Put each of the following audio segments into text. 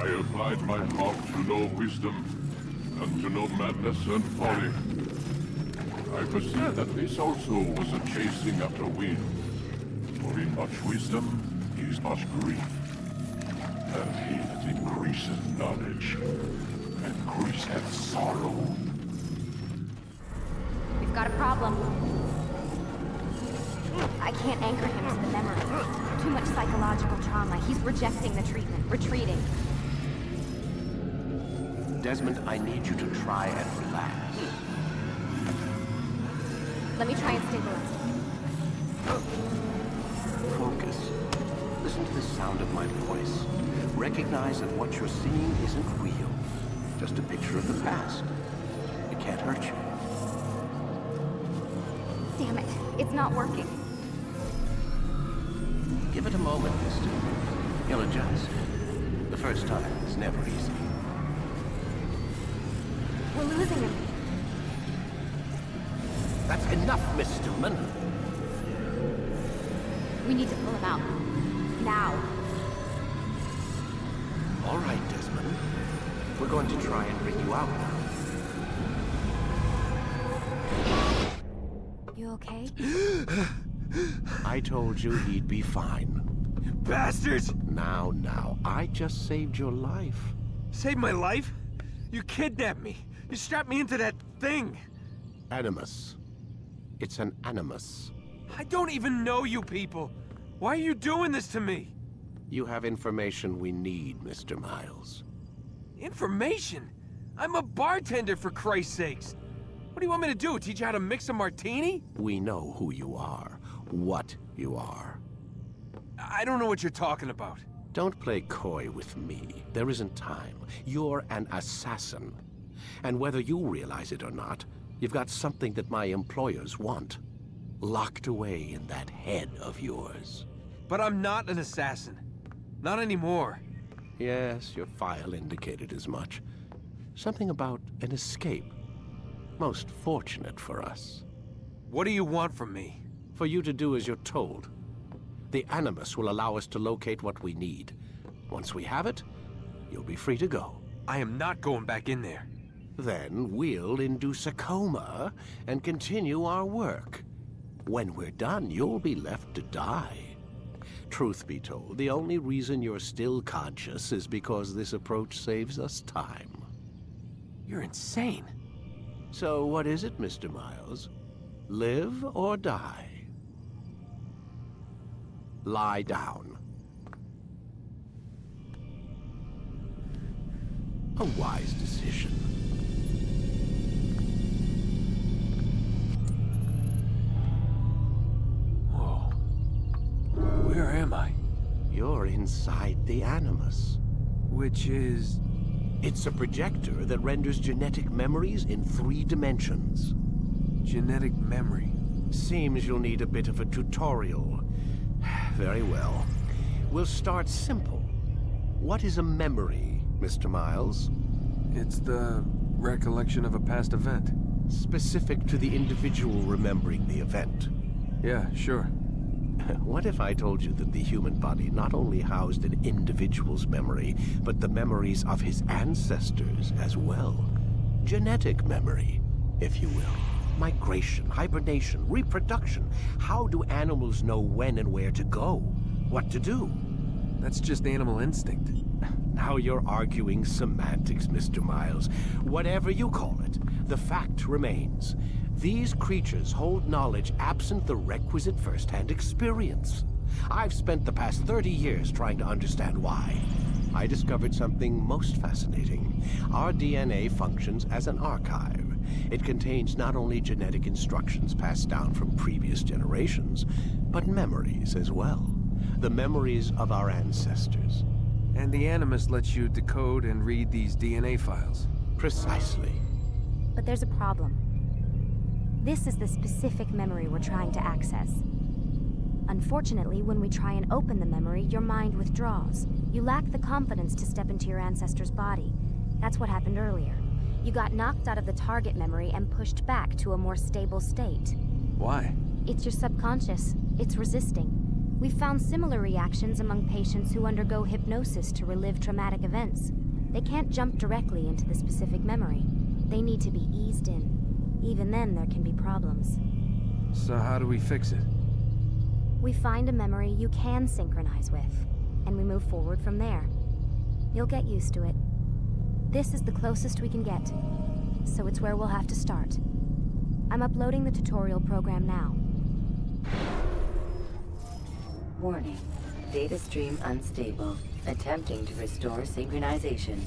I applied my heart to know wisdom, and to know madness and folly. I perceived that this also was a chasing after wind. For in much wisdom is much grief. And he that increaseth knowledge increaseth sorrow. We've got a problem. I can't anchor him to the memory. Too much psychological trauma. He's rejecting the treatment, retreating. Desmond, I need you to try and relax. Let me try and stabilize him. Focus. Listen to the sound of my voice. Recognize that what you're seeing isn't real. Just a picture of the past. It can't hurt you. Damn it, it's not working. Give it a moment, mister. He'll adjust. The first time is never easy. We're losing him. That's enough, Miss Stillman. We need to pull him out. Now. All right, Desmond. We're going to try and bring you out now. You okay? I told you he'd be fine. Bastards! Now, I just saved your life. Saved my life? You kidnapped me. You strapped me into that thing. Animus. It's an animus. I don't even know you people. Why are you doing this to me? You have information we need, Mr. Miles. Information? I'm a bartender, for Christ's sakes. What do you want me to do? Teach you how to mix a martini? We know who you are, what you are. I don't know what you're talking about. Don't play coy with me. There isn't time. You're an assassin. And whether you realize it or not, you've got something that my employers want. Locked away in that head of yours. But I'm not an assassin. Not anymore. Yes, your file indicated as much. Something about an escape. Most fortunate for us. What do you want from me? For you to do as you're told. The Animus will allow us to locate what we need. Once we have it, you'll be free to go. I am not going back in there. Then we'll induce a coma and continue our work. When we're done, you'll be left to die. Truth be told, the only reason you're still conscious is because this approach saves us time. You're insane. So what is it, Mr. Miles? Live or die? Lie down. A wise decision. Whoa. Where am I? You're inside the Animus. Which is... It's a projector that renders genetic memories in 3 dimensions. genetic memory. Seems you'll need a bit of a tutorial. Very well. We'll start simple. What is a memory, Mr. Miles? It's the recollection of a past event. Specific to the individual remembering the event. Yeah, sure. What if I told you that the human body not only housed an individual's memory, but the memories of his ancestors as well? Genetic memory, if you will. Migration, hibernation, reproduction. How do animals know when and where to go? What to do? That's just animal instinct. Now you're arguing semantics, Mr. Miles. Whatever you call it, the fact remains. These creatures hold knowledge absent the requisite first-hand experience. I've spent the past 30 years trying to understand why. I discovered something most fascinating. Our DNA functions as an archive. It contains not only genetic instructions passed down from previous generations, but memories as well. The memories of our ancestors. And the Animus lets you decode and read these DNA files. Precisely. But there's a problem. This is the specific memory we're trying to access. Unfortunately, when we try and open the memory, your mind withdraws. You lack the confidence to step into your ancestor's body. That's what happened earlier. You got knocked out of the target memory and pushed back to a more stable state. Why? It's your subconscious. It's resisting. We've found similar reactions among patients who undergo hypnosis to relive traumatic events. They can't jump directly into the specific memory. They need to be eased in. Even then, there can be problems. So how do we fix it? We find a memory you can synchronize with, and we move forward from there. You'll get used to it. This is the closest we can get, so it's where we'll have to start. I'm uploading the tutorial program now. Warning. Data stream unstable. Attempting to restore synchronization.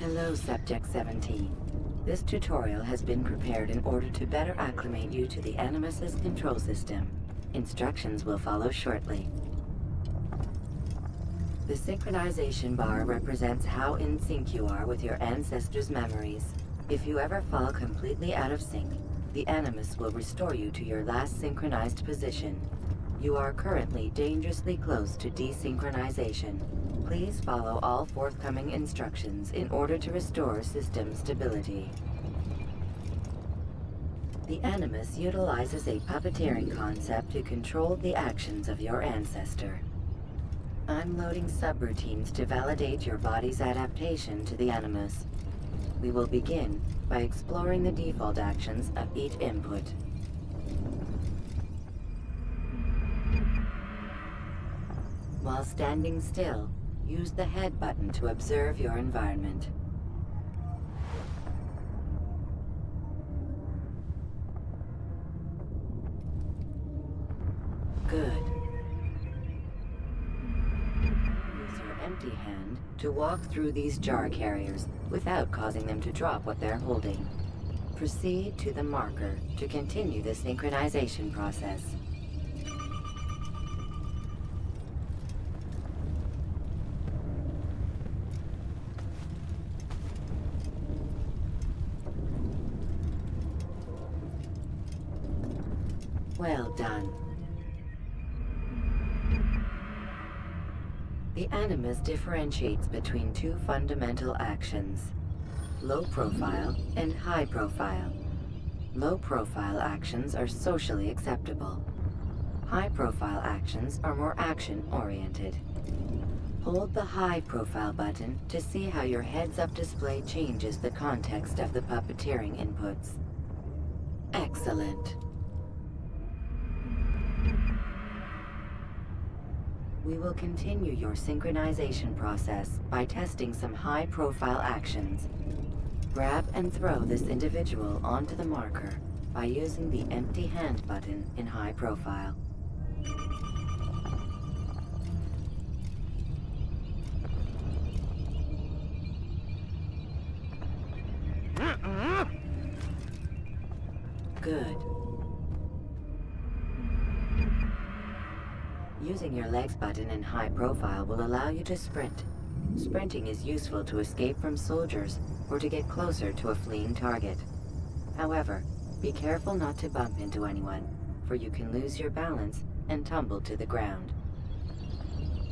Hello, Subject 17. This tutorial has been prepared in order to better acclimate you to the Animus's control system. Instructions will follow shortly. The synchronization bar represents how in sync you are with your ancestors' memories. If you ever fall completely out of sync, the Animus will restore you to your last synchronized position. You are currently dangerously close to desynchronization. Please follow all forthcoming instructions in order to restore system stability. The Animus utilizes a puppeteering concept to control the actions of your ancestor. I'm loading subroutines to validate your body's adaptation to the Animus. We will begin by exploring the default actions of each input. While standing still, use the head button to observe your environment. Good. Use your empty hand to walk through these jar carriers without causing them to drop what they're holding. Proceed to the marker to continue the synchronization process. Well done. The Animus differentiates between two fundamental actions: low profile and high profile. Low profile actions are socially acceptable. High profile actions are more action-oriented. Hold the high profile button to see how your heads-up display changes the context of the puppeteering inputs. Excellent. We will continue your synchronization process by testing some high-profile actions. Grab and throw this individual onto the marker by using the empty hand button in high profile. Good. Using your legs button in high profile will allow you to sprint. Sprinting is useful to escape from soldiers or to get closer to a fleeing target. However, be careful not to bump into anyone, for you can lose your balance and tumble to the ground.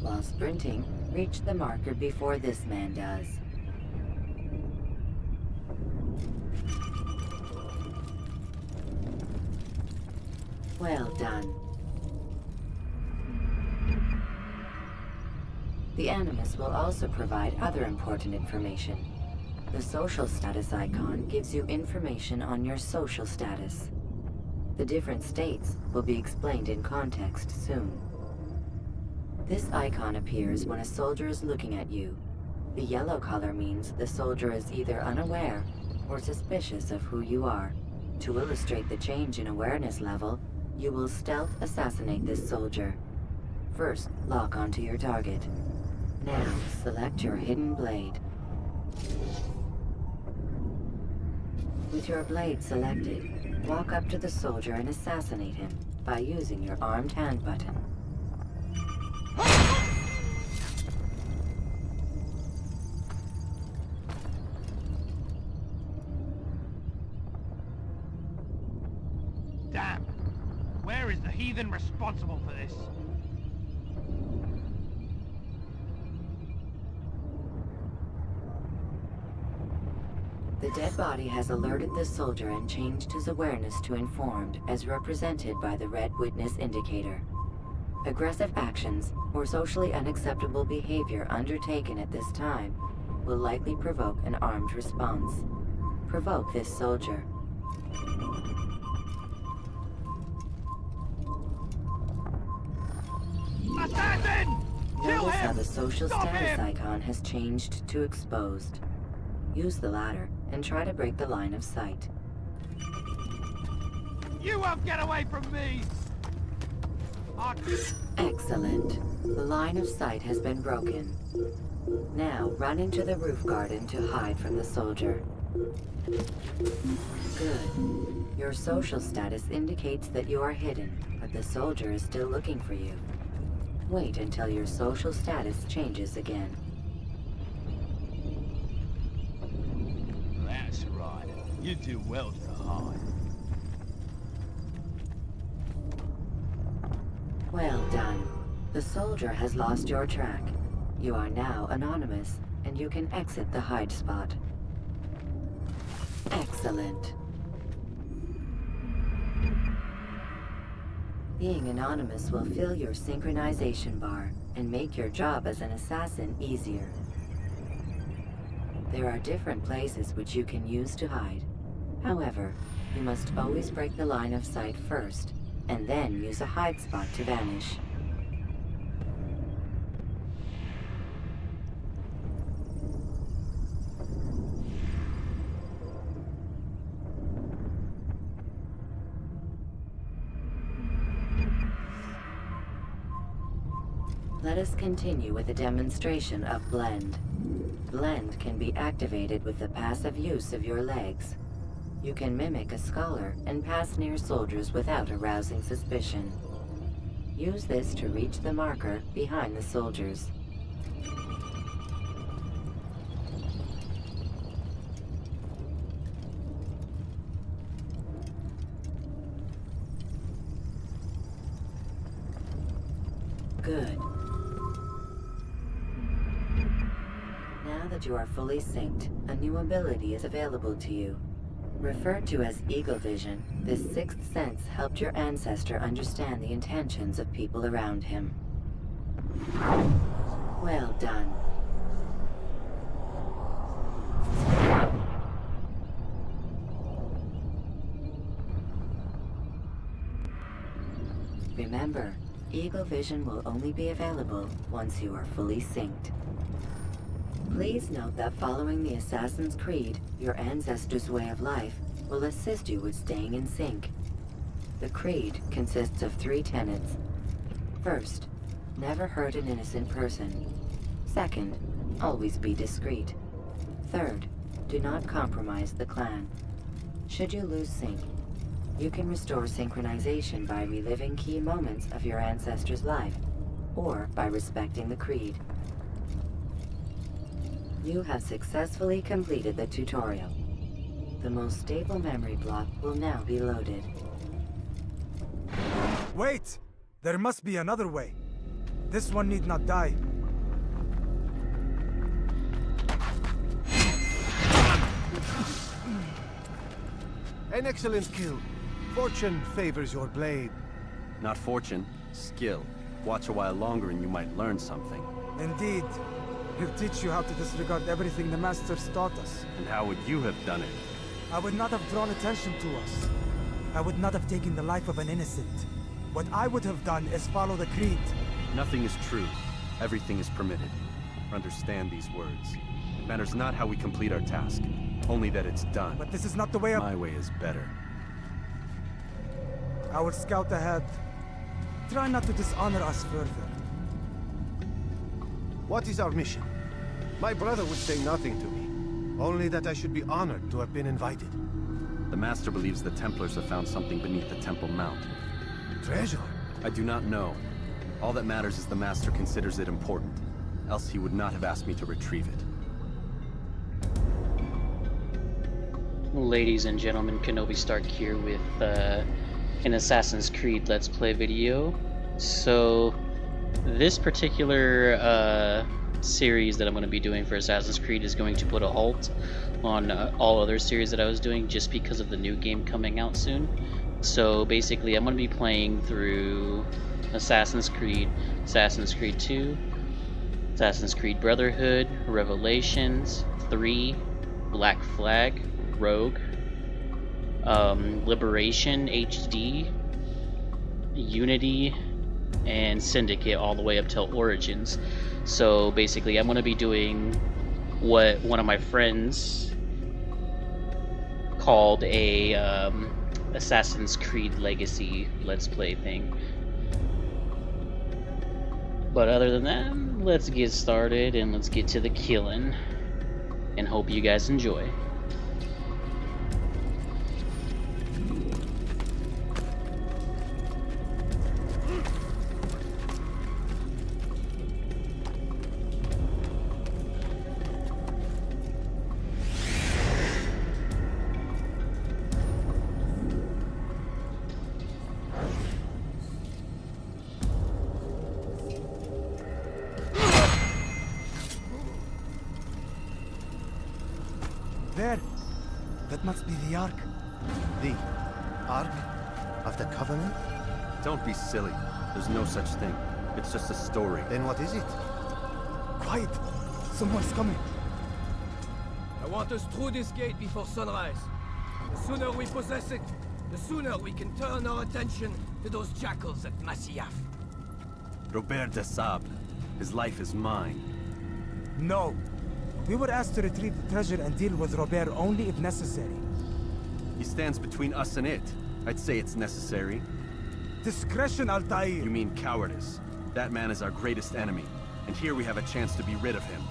While sprinting, reach the marker before this man does. Well done. The Animus will also provide other important information. The social status icon gives you information on your social status. The different states will be explained in context soon. This icon appears when a soldier is looking at you. The yellow color means the soldier is either unaware or suspicious of who you are. To illustrate the change in awareness level, you will stealth assassinate this soldier. First, lock onto your target. Now, select your hidden blade. With your blade selected, walk up to the soldier and assassinate him by using your armed hand button. Damn! Where is the heathen responsible for this? The dead body has alerted the soldier and changed his awareness to informed, as represented by the red witness indicator. Aggressive actions or socially unacceptable behavior undertaken at this time will likely provoke an armed response. Provoke this soldier. Assassin! Kill Notice how him! the social Stop status him! icon has changed to exposed. Use the ladder and try to break the line of sight. You won't get away from me! Excellent. The line of sight has been broken. Now run into the roof garden to hide from the soldier. Good. Your social status indicates that you are hidden, but the soldier is still looking for you. Wait until your social status changes again. That's right. You do well to hide. Well done. The soldier has lost your track. You are now anonymous, and you can exit the hide spot. Excellent. Being anonymous will fill your synchronization bar and make your job as an assassin easier. There are different places which you can use to hide. However, you must always break the line of sight first, and then use a hide spot to vanish. Let us continue with a demonstration of Blend. Blend can be activated with the passive use of your legs. You can mimic a scholar and pass near soldiers without arousing suspicion. Use this to reach the marker behind the soldiers. Good. Now that you are fully synced, a new ability is available to you. Referred to as Eagle Vision, this sixth sense helped your ancestor understand the intentions of people around him. Well done. Remember, Eagle Vision will only be available once you are fully synced. Please note that following the Assassin's Creed, your ancestors' way of life will assist you with staying in sync. The Creed consists of 3 tenets. First, never hurt an innocent person. Second, always be discreet. Third, do not compromise the clan. Should you lose sync, you can restore synchronization by reliving key moments of your ancestor's life, or by respecting the Creed. You have successfully completed the tutorial. The most stable memory block will now be loaded. Wait! There must be another way. This one need not die. An excellent kill. Fortune favors your blade. Not fortune, skill. Watch a while longer and you might learn something. Indeed. He'll teach you how to disregard everything the Masters taught us. And how would you have done it? I would not have drawn attention to us. I would not have taken the life of an innocent. What I would have done is follow the Creed. Nothing is true. Everything is permitted. Understand these words. It matters not how we complete our task, only that it's done. But this is not the way of... My way is better. I will scout ahead. Try not to dishonor us further. What is our mission? My brother would say nothing to me. Only that I should be honored to have been invited. The Master believes the Templars have found something beneath the Temple Mount. Treasure? I do not know. All that matters is the Master considers it important. Else he would not have asked me to retrieve it. Ladies and gentlemen, Kenobi Stark here with an Assassin's Creed Let's Play video. So, this particular series that I'm going to be doing for Assassin's Creed is going to put a halt on all other series that I was doing just because of the new game coming out soon. So basically, I'm going to be playing through Assassin's Creed, Assassin's Creed 2, Assassin's Creed Brotherhood, Revelations, 3, Black Flag, Rogue, Liberation HD, Unity, and Syndicate all the way up till Origins. So basically, I'm going to be doing what one of my friends called a Assassin's Creed Legacy Let's Play thing. But other than that, let's get started and let's get to the killing. And hope you guys enjoy. There! That must be the Ark. The Ark of the Covenant? Don't be silly. There's no such thing. It's just a story. Then what is it? Quiet! Someone's coming. I want us through this gate before sunrise. The sooner we possess it, the sooner we can turn our attention to those jackals at Masyaf. Robert de Sable. His life is mine. No! We were asked to retrieve the treasure and deal with Robert only if necessary. He stands between us and it. I'd say it's necessary. Discretion, Altair! You mean cowardice. That man is our greatest enemy, and here we have a chance to be rid of him.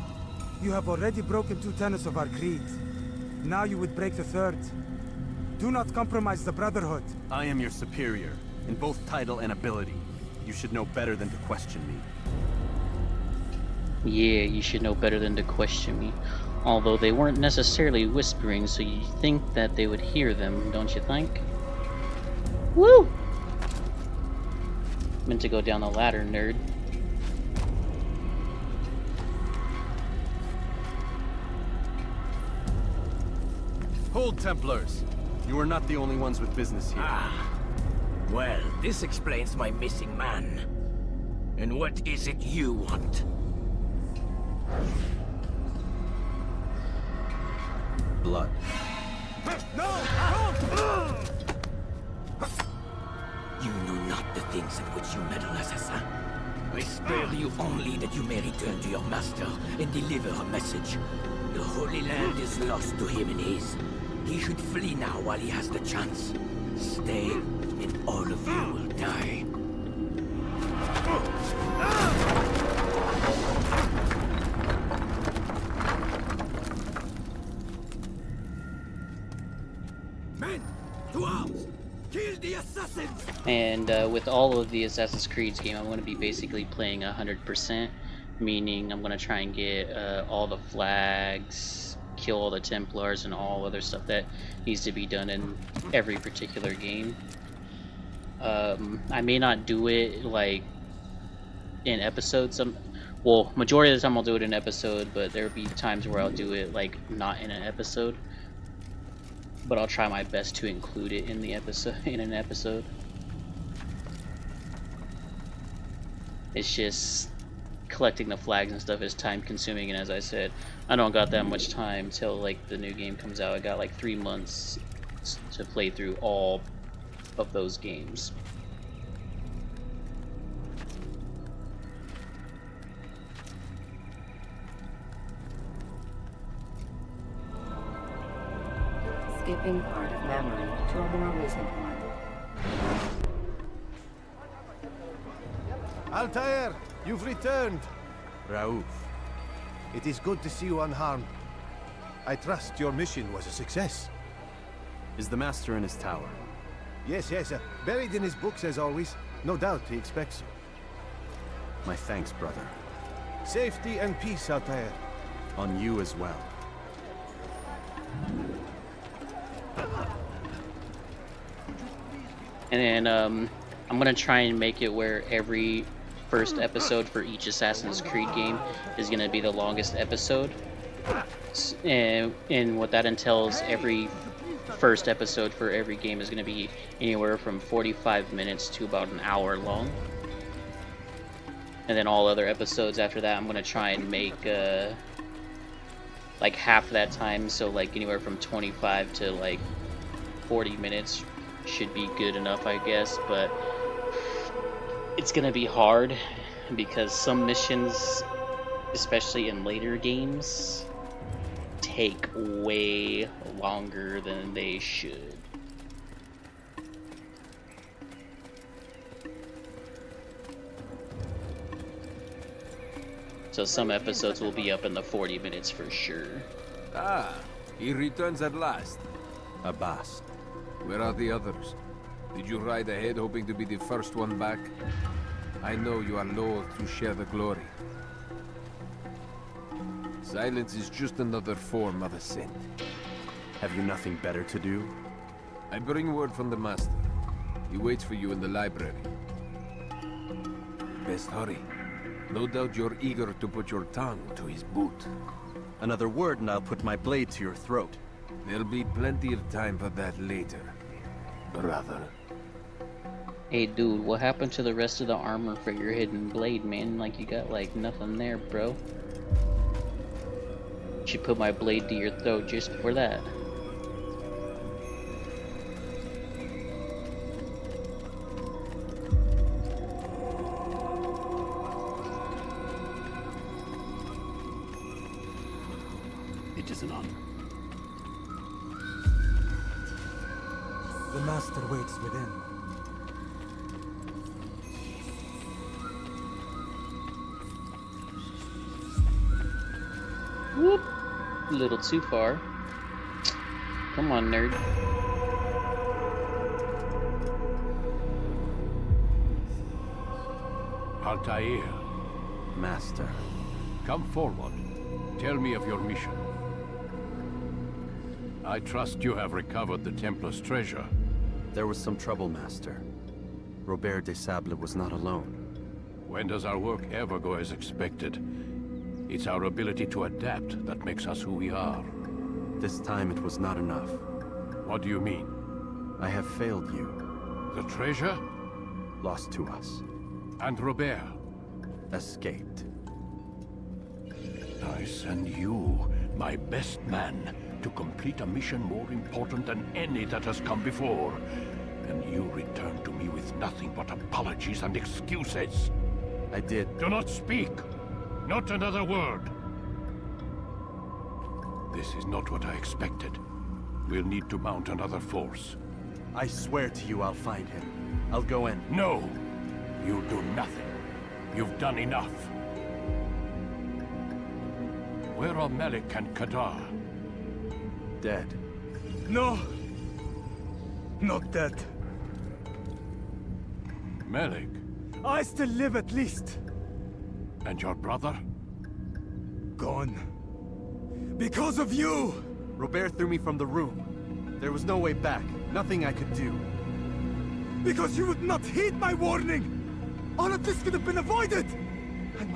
You have already broken 2 tenets of our creed. Now you would break the 3rd. Do not compromise the Brotherhood. I am your superior, in both title and ability. You should know better than to question me. Yeah, you should know better than to question me. Although they weren't necessarily whispering, so you think that they would hear them, don't you think? Woo! Meant to go down the ladder, nerd. Hold, Templars! You are not the only ones with business here. Well, this explains my missing man. And what is it you want? Blood. No! You know not the things at which you meddle, assassin. I spare you only that you may return to your master and deliver a message. The Holy Land is lost to him and his. He should flee now while he has the chance. Stay, and all of you will die. Men, to arms! Kill the assassins! And with all of the Assassin's Creed's game, I'm going to be basically playing 100%, meaning I'm going to try and get all the flags, kill all the Templars, and all other stuff that needs to be done in every particular game. I may not do it like in episodes. Well, majority of the time I'll do it in an episode, but there'll be times where I'll do it like not in an episode. But I'll try my best to include it in the episode, in an episode. It's just collecting the flags and stuff is time consuming, and as I said, I don't got that much time till like the new game comes out. I got like 3 months to play through all of those games. Skipping part of memory to a more recent one. Altair, you've returned. Raouf. It is good to see you unharmed. I trust your mission was a success. Is the Master in his tower? Yes, buried in his books as always. No doubt he expects you. My thanks, brother. Safety and peace, Altair. On you as well. And then I'm gonna try and make it where every first episode for each Assassin's Creed game is gonna be the longest episode, and what that entails, every first episode for every game is going to be anywhere from 45 minutes to about an hour long. And then all other episodes after that, I'm going to try and make like half that time, so like anywhere from 25 to like 40 minutes should be good enough, I guess. But it's going to be hard because some missions, especially in later games, take way longer than they should. So some episodes will be up in the 40 minutes for sure. Ah, he returns at last. Abbas. Where are the others? Did you ride ahead hoping to be the first one back? I know you are loath to share the glory. Silence is just another form of assent. Have you nothing better to do? I bring word from the Master. He waits for you in the library. Best hurry. No doubt you're eager to put your tongue to his boot. Another word and I'll put my blade to your throat. There'll be plenty of time for that later, brother. Hey dude, what happened to the rest of the armor for your hidden blade, man? Like you got like nothing there, bro. Should put my blade to your throat just for that. It is an honor. The Master waits within. Whoop! A little too far. Come on, nerd. Altair, Master. come forward. Tell me of your mission. I trust you have recovered the Templar's treasure. There was some trouble, Master. Robert de Sable was not alone. When does our work ever go as expected? It's our ability to adapt that makes us who we are. This time it was not enough. What do you mean? I have failed you. The treasure? Lost to us. And Robert? Escaped. I send you, my best man, to complete a mission more important than any that has come before. And you return to me with nothing but apologies and excuses. I did. Do not speak! Not another word! This is not what I expected. We'll need to mount another force. I swear to you I'll find him. I'll go in. No! You'll do nothing. You've done enough. Where are Malik and Kadar? Dead. No! Not dead. Malik? I still live at least. And your brother? Gone. Because of you! Robert threw me from the room. There was no way back. Nothing I could do. Because you would not heed my warning! All of this could have been avoided! And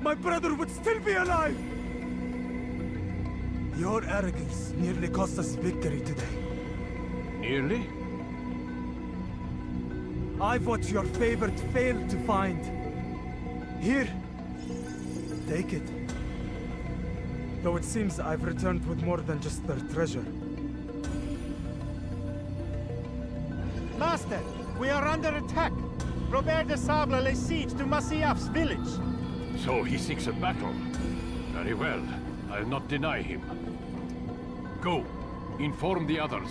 my brother would still be alive! Your arrogance nearly cost us victory today. Nearly? I've what your favorite failed to find. Here, take it. Though it seems I've returned with more than just their treasure. Master, we are under attack. Robert de Sable lays siege to Masyaf's village. So he seeks a battle. Very well. I'll not deny him. Go. Inform the others.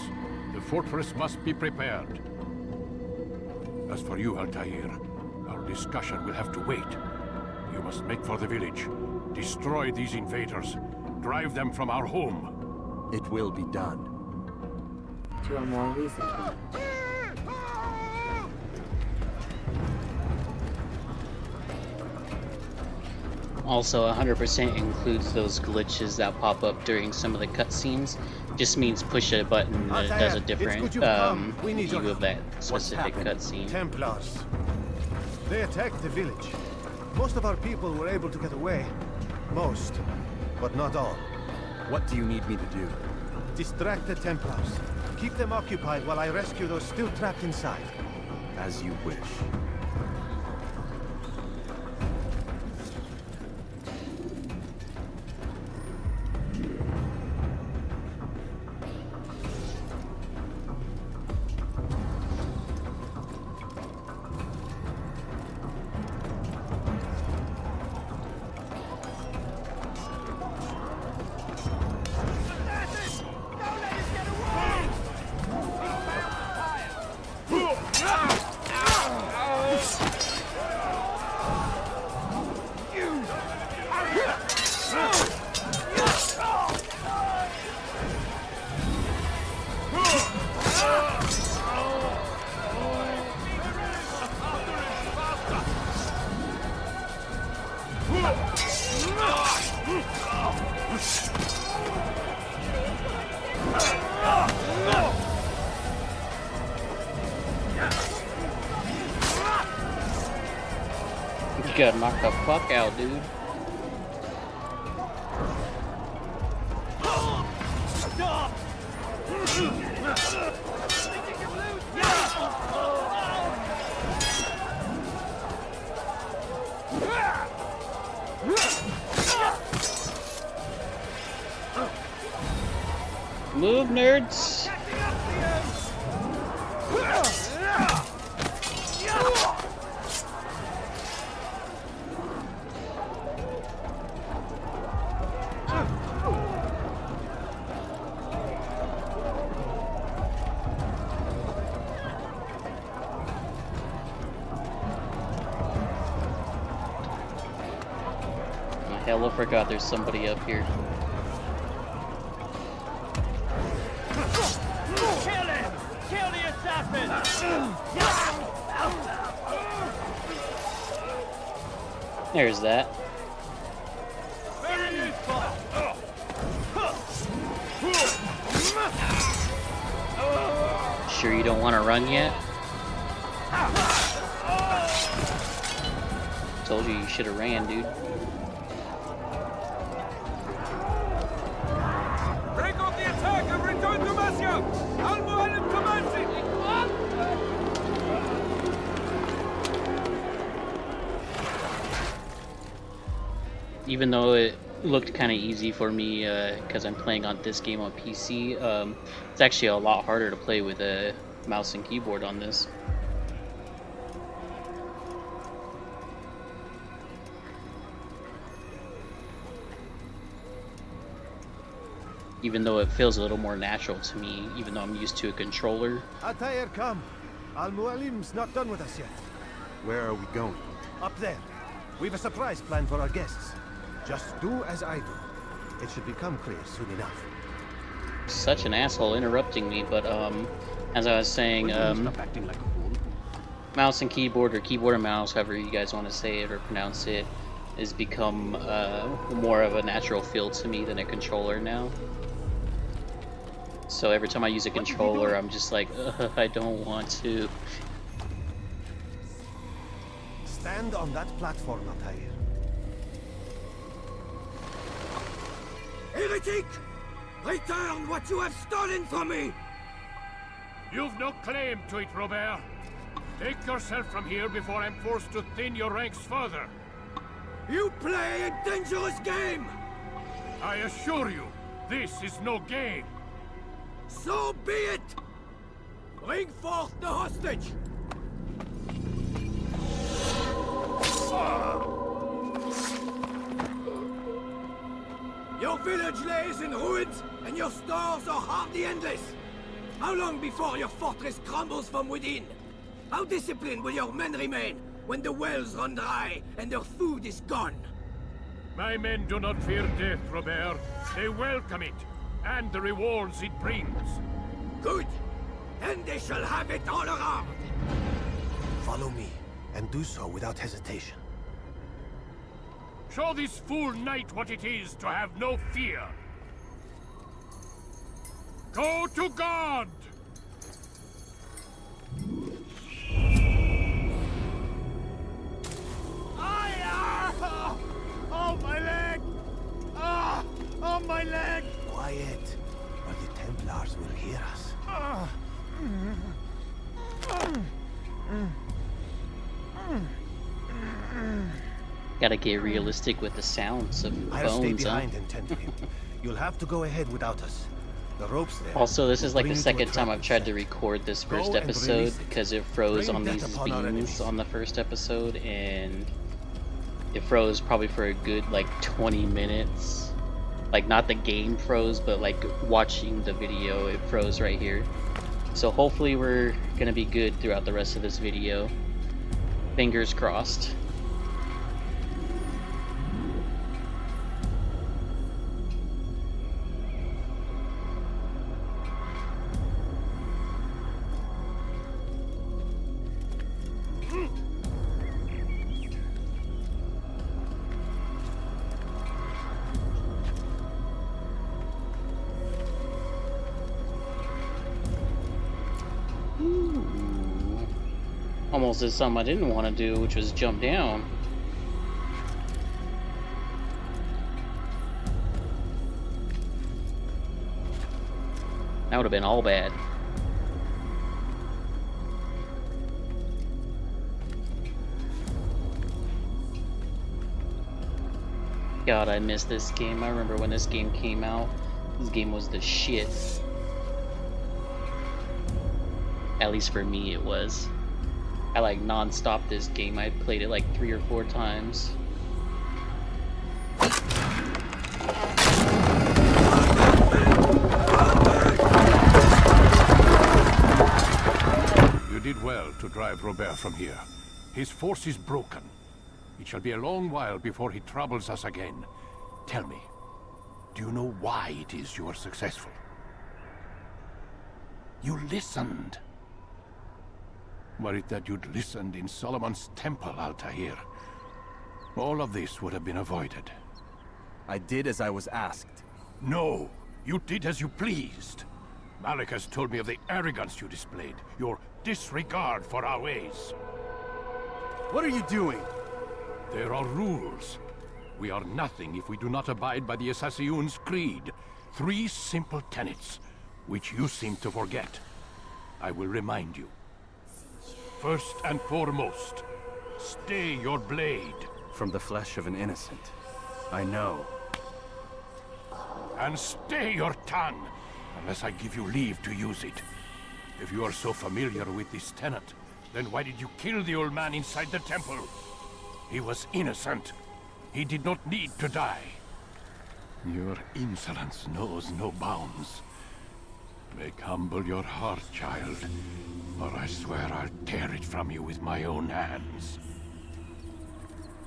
The fortress must be prepared. As for you, Altair, our discussion will have to wait. You must make for the village. Destroy these invaders. Drive them from our home. It will be done. To a more recent one. Also, 100% includes those glitches that pop up during some of the cutscenes. Just means push a button and it does a different view of that specific cutscene. Templars. They attacked the village. Most of our people were able to get away. Most, but not all. What do you need me to do? Distract the Templars. Keep them occupied while I rescue those still trapped inside. As you wish. You got knocked the fuck out, dude. Move, nerds. Hell, I forgot there's somebody up here. Kill him! Kill the assassin! There's that. Very useful! Sure you don't want to run yet? Told you should have ran, dude. Break off the attack and return to Masya! Al-Mu'alim commencing! Even though it looked kind of easy for me because I'm playing on this game on PC, it's actually a lot harder to play with a mouse and keyboard on this. Even though it feels a little more natural to me, even though I'm used to a controller. Altair, come. Al-Mu'alim's not done with us yet. Where are we going? Up there. We've a surprise planned for our guests. Just do as I do. It should become clear soon enough. Such an asshole interrupting me, but as I was saying, Stop acting like a fool. mouse and keyboard, or keyboard and mouse, however you guys want to say it or pronounce it, has become more of a natural feel to me than a controller now. So every time I use a controller, I'm just like, I don't want to. Stand on that platform, Altair. Heretic! Return what you have stolen from me! You've no claim to it, Robert. Take yourself from here before I'm forced to thin your ranks further. You play a dangerous game! I assure you, this is no game. So be it! Bring forth the hostage! Your village lays in ruins, and your stores are hardly endless. How long before your fortress crumbles from within? How disciplined will your men remain when the wells run dry and their food is gone? My men do not fear death, Robert. They welcome it, and the rewards it brings. Good. Then they shall have it all around. Follow me, and do so without hesitation. Show this fool knight what it is to have no fear. Go to God! Oh, my leg! Ah! Oh, my leg! Quiet, or the Templars will hear us. Gotta get realistic with the sounds of I'll stay bones, huh? behind and tend to him. You'll have to go ahead without us. The ropes there. Also, this is will like the bring you to a second time trap I've tried to set. record this Go first and episode release it. because it froze Bring on death these upon our beams enemies. on the first episode, and it froze probably for a good like 20 minutes. Like not the game froze, but like watching the video, it froze right here. So hopefully we're gonna be good throughout the rest of this video. Fingers crossed. Almost did something I didn't want to do, which was jump down. That would have been all bad. God, I miss this game. I remember when this game came out. This game was the shit. At least for me, it was. I like non-stop this game. I played it like 3 or 4 times. You did well to drive Robert from here. His force is broken. It shall be a long while before he troubles us again. Tell me, do you know why it is you are successful? You listened. Were it that you'd listened in Solomon's temple, Altair, all of this would have been avoided. I did as I was asked. No, you did as you pleased. Malik has told me of the arrogance you displayed, your disregard for our ways. What are you doing? There are rules. We are nothing if we do not abide by the Assassin's creed. 3 simple tenets, which you seem to forget. I will remind you. First and foremost, stay your blade. From the flesh of an innocent. I know. And stay your tongue, unless I give you leave to use it. If you are so familiar with this tenet, then why did you kill the old man inside the temple? He was innocent. He did not need to die. Your insolence knows no bounds. Make humble your heart, child, or I swear I'll tear it from you with my own hands.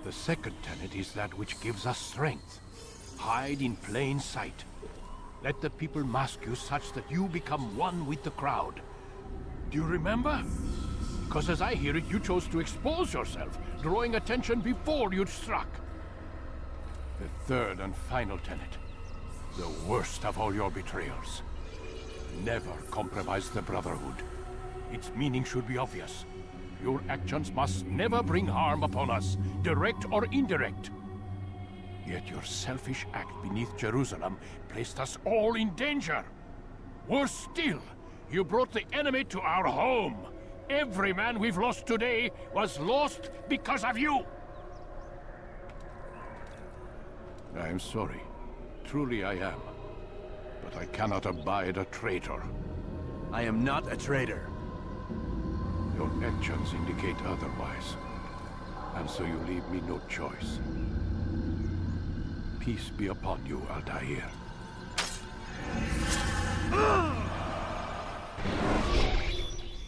The second tenet is that which gives us strength. Hide in plain sight. Let the people mask you such that you become one with the crowd. Do you remember? Because as I hear it, you chose to expose yourself, drawing attention before you'd struck. The third and final tenet. The worst of all your betrayals. Never compromise the Brotherhood. Its meaning should be obvious. Your actions must never bring harm upon us, direct or indirect. Yet your selfish act beneath Jerusalem placed us all in danger. Worse still, you brought the enemy to our home. Every man we've lost today was lost because of you. I am sorry. Truly I am. But I cannot abide a traitor. I am not a traitor. Your actions indicate otherwise. And so you leave me no choice. Peace be upon you, Altair.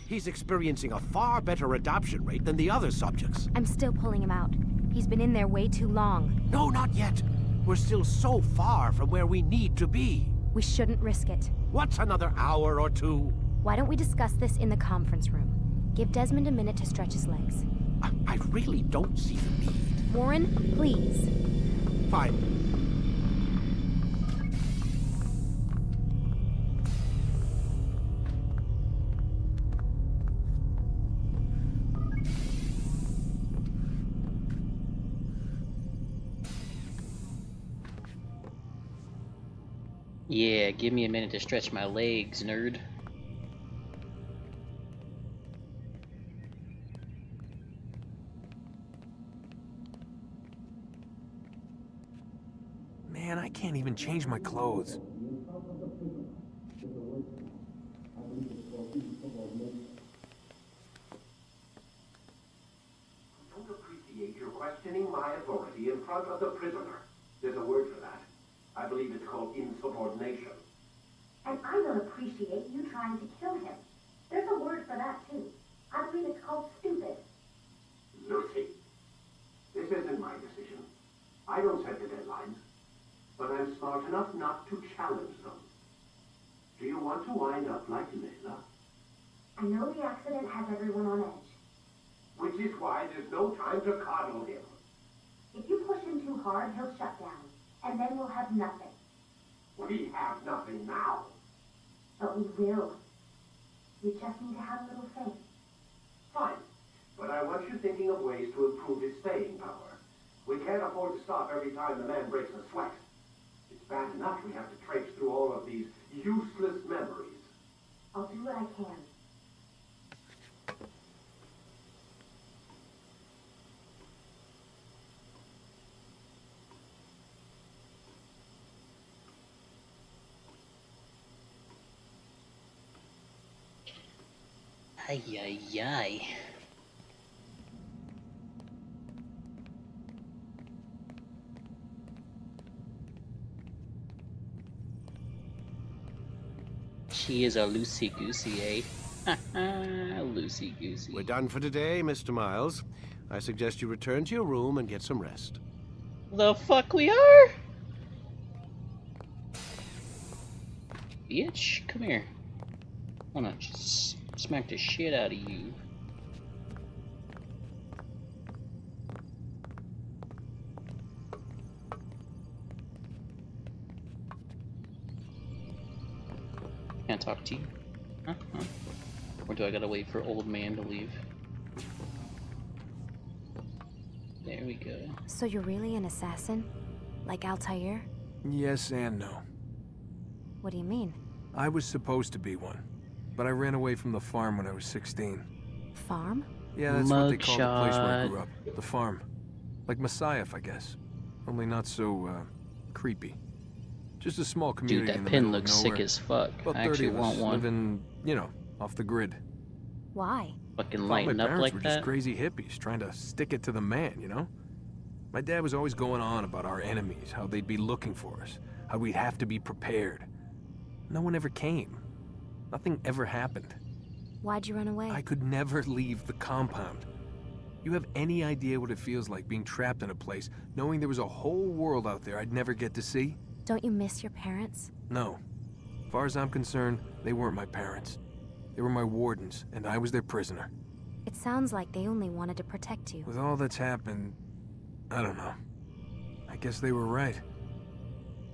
He's experiencing a far better adoption rate than the other subjects. I'm still pulling him out. He's been in there way too long. No, not yet. We're still so far from where we need to be. We shouldn't risk it. What's another hour or 2? Why don't we discuss this in the conference room? Give Desmond a minute to stretch his legs. I really don't see the need. Warren, please. Fine. Yeah, give me a minute to stretch my legs, nerd. Man, I can't even change my clothes. I don't appreciate your questioning my authority in front of the prisoner. There's a word for that. I believe it's called insubordination. And I don't appreciate you trying to kill him. There's a word for that, too. I believe it's called stupid. Lucy, this isn't my decision. I don't set the deadlines. But I'm smart enough not to challenge them. Do you want to wind up like Layla? I know the accident has everyone on edge. Which is why there's no time to coddle him. If you push him too hard, he'll shut down. And then we'll have nothing. We have nothing now. But we will. We just need to have a little faith. Fine. But I want you thinking of ways to improve his staying power. We can't afford to stop every time the man breaks a sweat. It's bad enough we have to traipse through all of these useless memories. I'll do what I can. Ay, ay, ay. She is a loosey-goosey, eh? Loosey-goosey. We're done for today, Mr. Miles. I suggest you return to your room and get some rest. The fuck we are? Bitch, come here. I wanna just smack the shit out of you. Can't talk to you. Huh? Or do I gotta wait for old man to leave? There we go. So you're really an assassin? Like Altair? Yes and no. What do you mean? I was supposed to be one, but I ran away from the farm when I was 16. Farm? Yeah, that's what they call the place where I Mugshot. grew up. The farm. Like Messiah, I guess. Only not so, creepy. Just a small community Dude, in that the pin middle looks of sick nowhere. as fuck. About I 30 actually of want us one. living, you know, off the grid. Why? Fucking Thought lighten my up parents like were that. just crazy hippies trying to stick it to the man, you know? My dad was always going on about our enemies, how they'd be looking for us, how we'd have to be prepared. No one ever came. Nothing ever happened. Why'd you run away? I could never leave the compound. You have any idea what it feels like being trapped in a place, knowing there was a whole world out there I'd never get to see? Don't you miss your parents? No. As far as I'm concerned, they weren't my parents. They were my wardens, and I was their prisoner. It sounds like they only wanted to protect you. With all that's happened, I don't know. I guess they were right.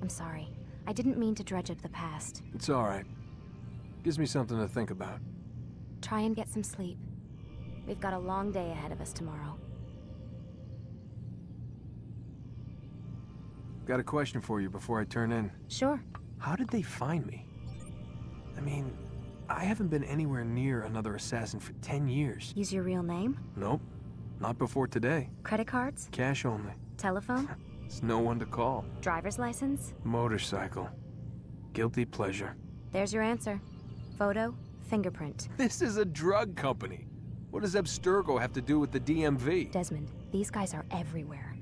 I'm sorry. I didn't mean to dredge up the past. It's all right. Gives me something to think about. Try and get some sleep. We've got a long day ahead of us tomorrow. Got a question for you before I turn in. Sure. How did they find me? I mean, I haven't been anywhere near another assassin for 10 years. Use your real name? Nope. Not before today. Credit cards? Cash only. Telephone? There's no one to call. Driver's license? Motorcycle. Guilty pleasure. There's your answer. Photo, fingerprint. This is a drug company. What does Abstergo have to do with the DMV? Desmond, these guys are everywhere.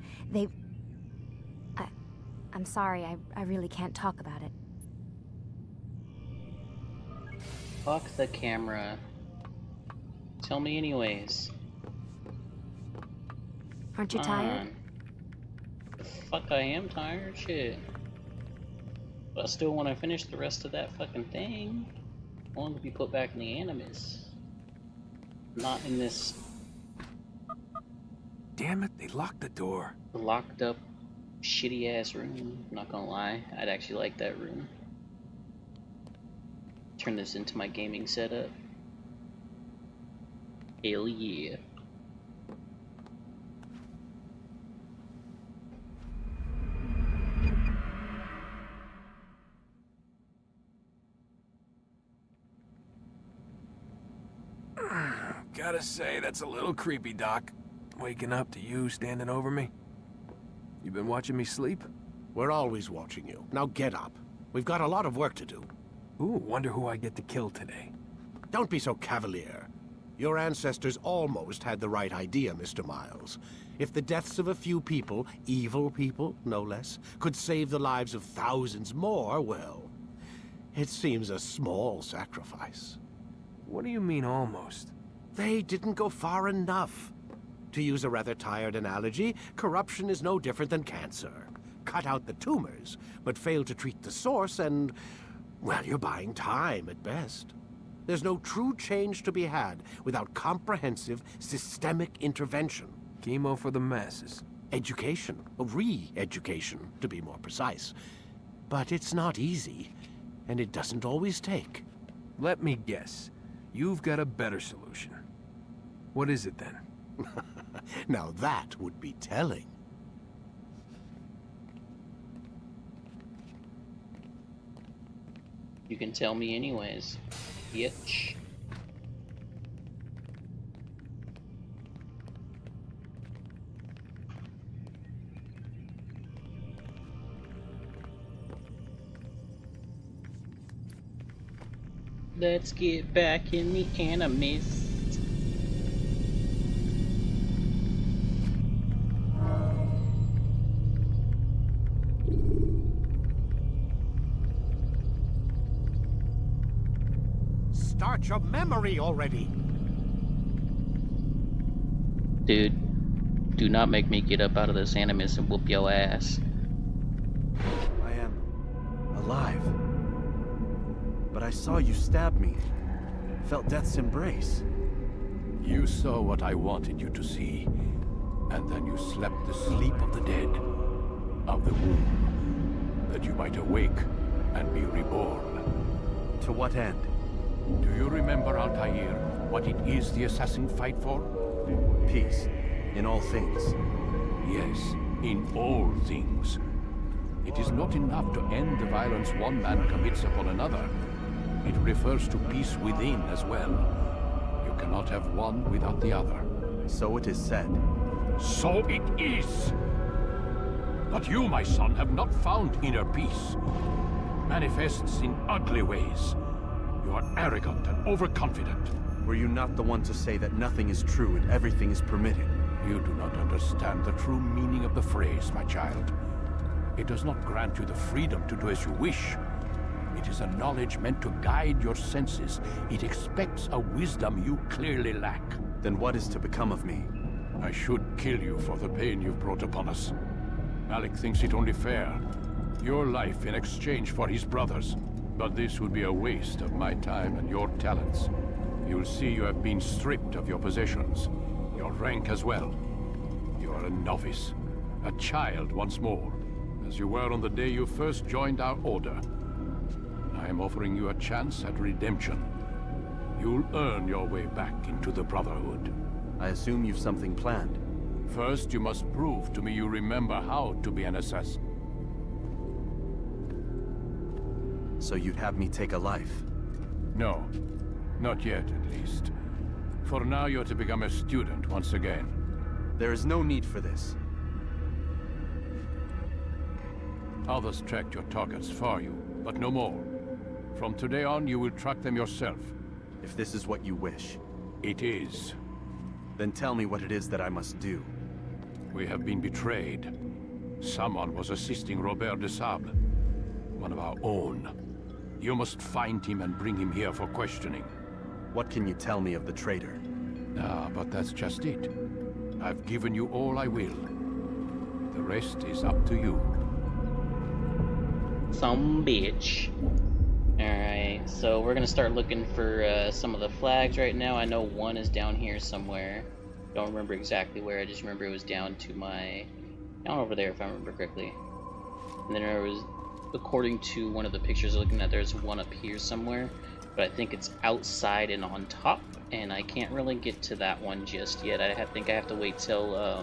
I'm sorry, I really can't talk about it. Fuck the camera. Tell me anyways. Aren't you Come tired? on. The fuck I am tired, shit. But I still want to finish the rest of that fucking thing. I want to be put back in the Animus. Not in this Damn it, they locked the door. locked up, shitty ass room. Not gonna lie, I'd actually like that room. Turn this into my gaming setup. Hell yeah. Gotta say, that's a little creepy, Doc. Waking up to you standing over me. You been watching me sleep? We're always watching you. Now get up. We've got a lot of work to do. Ooh, wonder who I get to kill today. Don't be so cavalier. Your ancestors almost had the right idea, Mr. Miles. If the deaths of a few people, evil people, no less, could save the lives of thousands more, well, it seems a small sacrifice. What do you mean, almost? They didn't go far enough. To use a rather tired analogy, corruption is no different than cancer. Cut out the tumors, but fail to treat the source and, well, you're buying time at best. There's no true change to be had without comprehensive, systemic intervention. Chemo for the masses. Education, re-education, to be more precise. But it's not easy, and it doesn't always take. Let me guess. You've got a better solution. What is it then? Now that would be telling. You can tell me anyways, bitch. Let's get back in the Animist. Start your memory already. Dude, do not make me get up out of this Animist and whoop your ass. I am alive. But I saw you stab me. Felt death's embrace. You saw what I wanted you to see, and then you slept the sleep of the dead, of the womb, that you might awake and be reborn. To what end? Do you remember, Altair, what it is the assassin fight for? Peace. In all things. Yes, in all things. It is not enough to end the violence one man commits upon another. It refers to peace within as well. You cannot have one without the other. So it is said. So it is! But you, my son, have not found inner peace. Manifests in ugly ways. You are arrogant and overconfident. Were you not the one to say that nothing is true and everything is permitted? You do not understand the true meaning of the phrase, my child. It does not grant you the freedom to do as you wish. It is a knowledge meant to guide your senses. It expects a wisdom you clearly lack. Then what is to become of me? I should kill you for the pain you've brought upon us. Malik thinks it only fair. Your life in exchange for his brother's. But this would be a waste of my time and your talents. You'll see you have been stripped of your possessions. Your rank as well. You are a novice. A child once more. As you were on the day you first joined our order. I am offering you a chance at redemption. You'll earn your way back into the Brotherhood. I assume you've something planned. First, you must prove to me you remember how to be an assassin. So you'd have me take a life? No. Not yet, at least. For now, you're to become a student once again. There is no need for this. Others tracked your targets for you, but no more. From today on, you will track them yourself. If this is what you wish. It is. Then tell me what it is that I must do. We have been betrayed. Someone was assisting Robert de Sable. One of our own. You must find him and bring him here for questioning. What can you tell me of the traitor? Ah, but that's just it. I've given you all I will. The rest is up to you. Some bitch. Alright, so we're gonna start looking for some of the flags right now. I know one is down here somewhere. Don't remember exactly where, I just remember it was down to down over there if I remember correctly. And then there was, according to one of the pictures I'm looking at, there's one up here somewhere. But I think it's outside and on top, and I can't really get to that one just yet. I think I have to wait till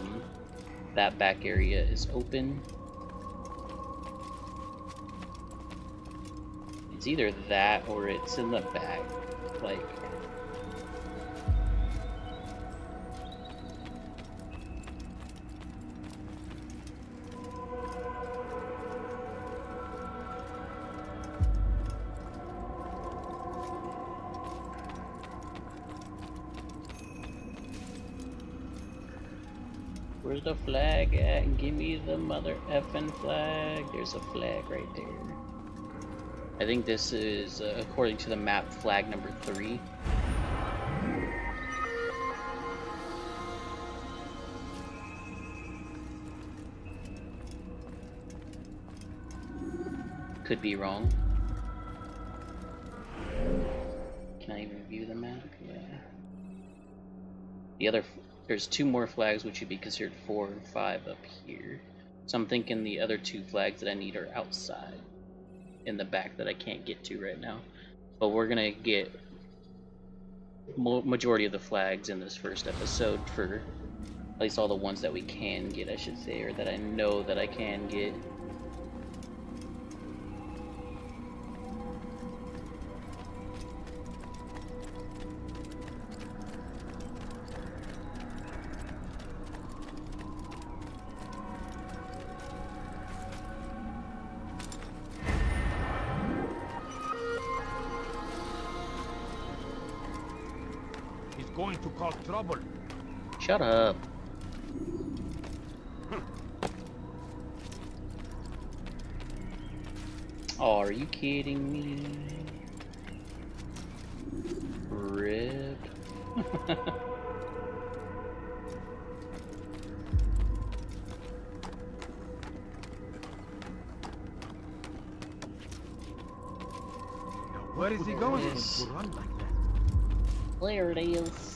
that back area is open. It's either that or it's in the back, like Where's the flag at? Give me the mother effing flag. There's a flag right there. I think this is, according to the map, flag number 3. Could be wrong. Can I even view the map? Yeah. The other, there's 2 more flags which would be considered 4 and 5 up here. So I'm thinking the other 2 flags that I need are outside, in the back that I can't get to right now. But we're gonna get majority of the flags in this first episode, for at least all the ones that we can get, I should say, or that I know that I can get. Going to cause trouble. Shut up. Oh, are you kidding me? Rip. Where is he going? Yes. To run like that? There it is.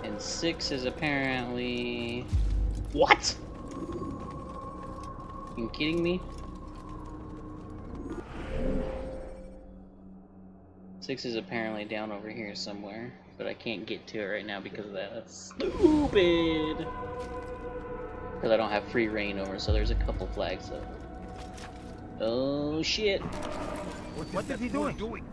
And 6 is apparently... What? You kidding me? 6 is apparently down over here somewhere, but I can't get to it right now because of that. That's stupid! Because I don't have free reign over, so there's a couple flags up. Oh shit! What is he doing?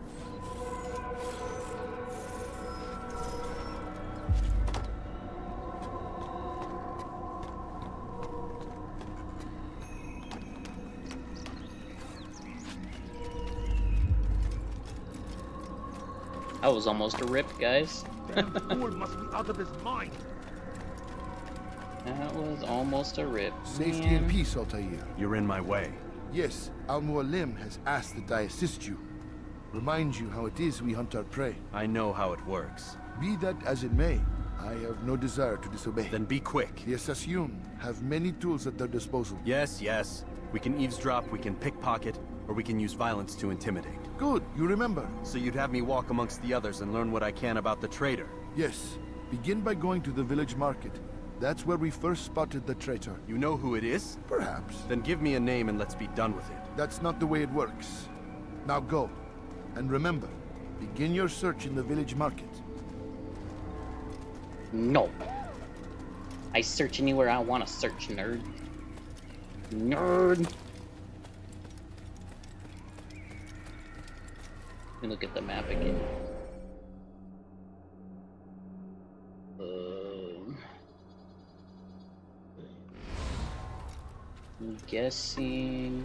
That was almost a rip, guys. Damn fool must be out of his mind. That was almost a rip. Safety man. and peace, Altair. You're in my way. Yes, Al-Mualim has asked that I assist you. Remind you how it is we hunt our prey. I know how it works. Be that as it may, I have no desire to disobey. Then be quick. The Assassin have many tools at their disposal. Yes, yes. We can eavesdrop, we can pickpocket, or we can use violence to intimidate. Good, you remember. So you'd have me walk amongst the others and learn what I can about the traitor? Yes. Begin by going to the village market. That's where we first spotted the traitor. You know who it is? Perhaps. Then give me a name and let's be done with it. That's not the way it works. Now go. And remember, begin your search in the village market. No. I search anywhere I want to search, nerd. Nerd. Let me look at the map again. I'm guessing...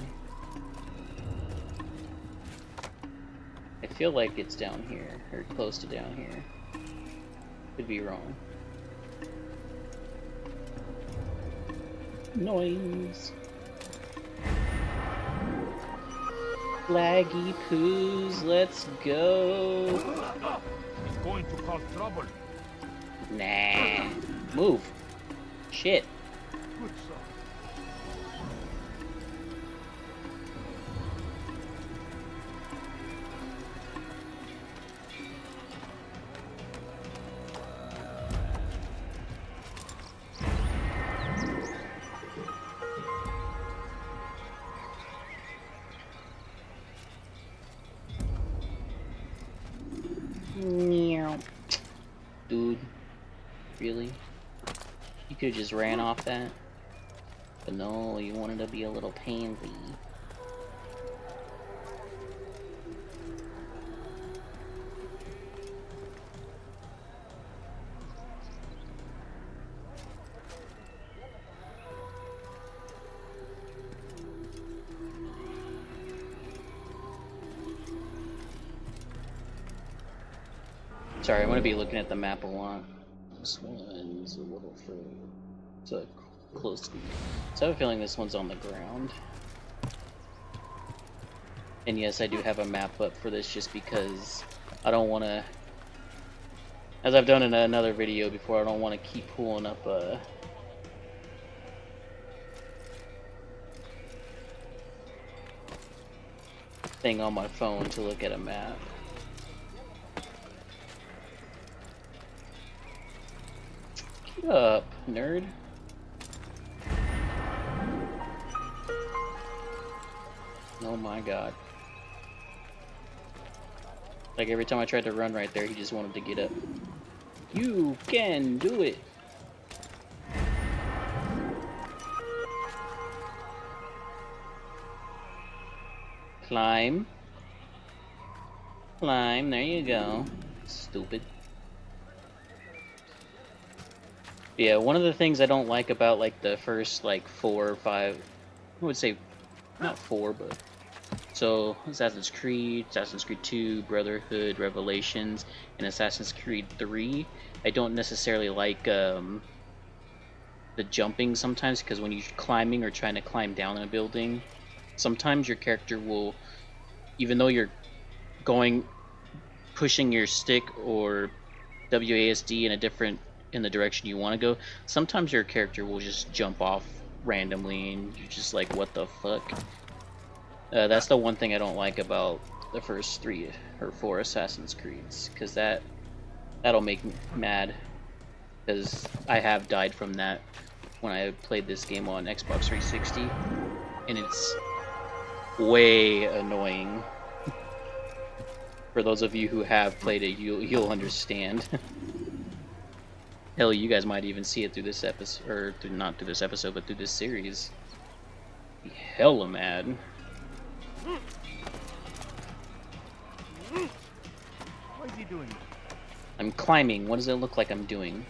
I feel like it's down here, or close to down here. Could be wrong. Noise. Flaggy poos, let's go. He's going to cause trouble. Nah. Move. Shit. Good son. Dude, really? You could've just ran off that? But no, you wanted to be a little pansy. Sorry, I'm gonna be looking at the map a lot. This one's a little further, so close to me. So I have a feeling this one's on the ground. And yes, I do have a map up for this just because I don't want to, as I've done in another video before, I don't want to keep pulling up a thing on my phone to look at a map. Get up, nerd. Oh my god. Like every time I tried to run right there, he just wanted to get up. You can do it! Climb. Climb, there you go. Stupid. Yeah, one of the things I don't like about like the first like 4 or 5, I would say not 4, but so Assassin's Creed 2, Brotherhood, Revelations, and Assassin's Creed 3, I don't necessarily like the jumping sometimes, because when you're climbing or trying to climb down in a building, sometimes your character will, even though you're pushing your stick or WASD in the direction you want to go, sometimes your character will just jump off randomly and you're just like, what the fuck? That's the one thing I don't like about the first 3 or 4 Assassin's Creeds, because that'll make me mad, because I have died from that when I played this game on Xbox 360, and it's way annoying. For those of you who have played it, you'll understand. Hell, you guys might even see it through this episode, or not through this episode, but through this series. Be hella mad. What is he doing? I'm climbing. What does it look like I'm doing?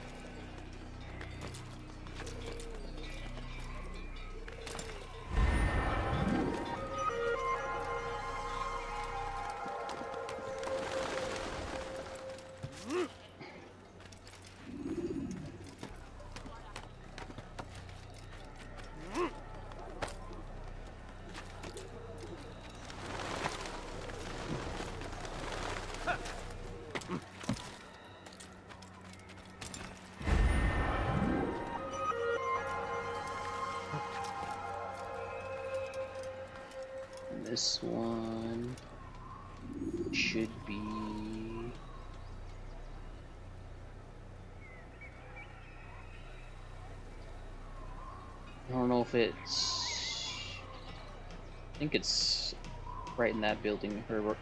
This one should be... I don't know if it's... I think it's right in that building, or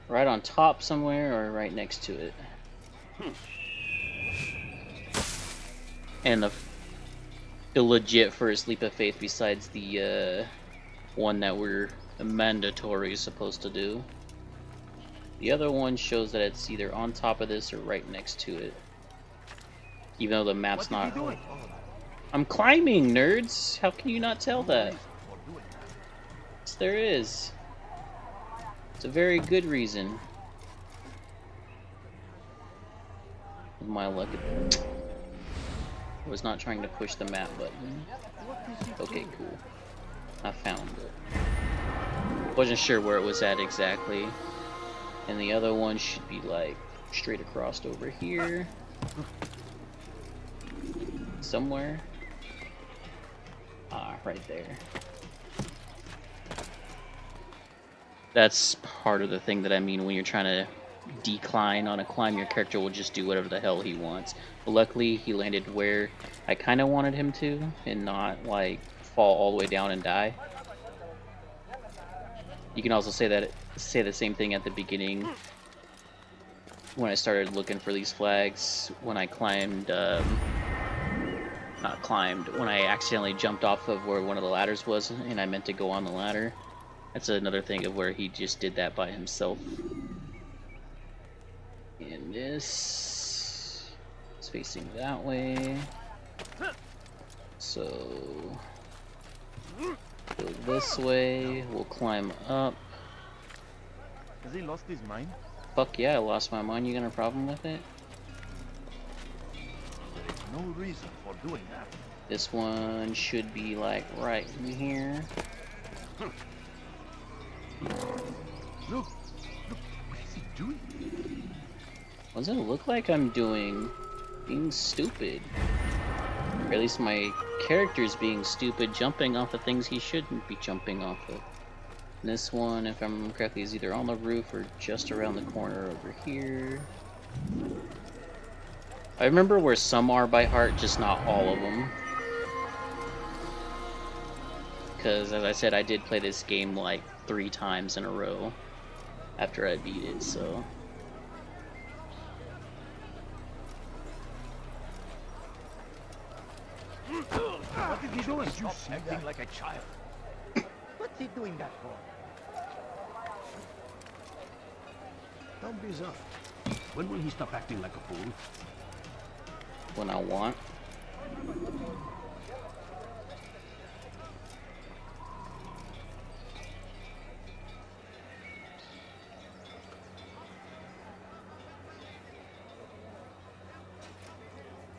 right on top somewhere, or right next to it. And the legit first leap of faith besides the one that we're mandatory supposed to do. The other one shows that it's either on top of this or right next to it. Even though the map's not... I'm climbing, nerds! How can you not tell that? Yes, there is. It's a very good reason. With my luck, I was not trying to push the map button. Okay, cool. I found it. Wasn't sure where it was at exactly. And the other one should be like straight across over here. Somewhere. Ah, right there. That's part of the thing that I mean when you're trying to decline on a climb, your character will just do whatever the hell he wants. But luckily, he landed where I kind of wanted him to, and not like fall all the way down and die. You can also say the same thing at the beginning when I started looking for these flags, when I climbed, when I accidentally jumped off of where one of the ladders was and I meant to go on the ladder. That's another thing of where he just did that by himself. And this is facing that way. So go this way, we'll climb up. Has he lost his mind? Fuck yeah, I lost my mind. You got a problem with it? There is no reason for doing that. This one should be like right in here. Look, what is he doing? What does it look like I'm doing? Being stupid. Or at least my character's being stupid, jumping off of things he shouldn't be jumping off of. And this one, if I remember correctly, is either on the roof or just around the corner over here. I remember where some are by heart, just not all of them. Because, as I said, I did play this game like 3 times in a row after I beat it, so... What is he doing? Did you see acting like a child? What's he doing that for? Don't be soft. When will he stop acting like a fool? When I want.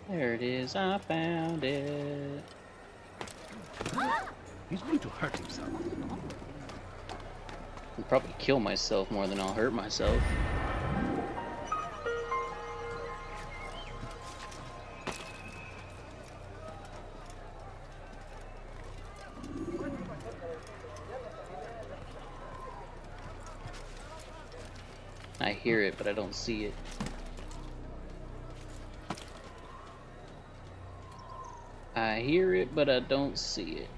There it is, I found it. He's going to hurt himself. I'll probably kill myself more than I'll hurt myself. I hear it, but I don't see it. I hear it, but I don't see it.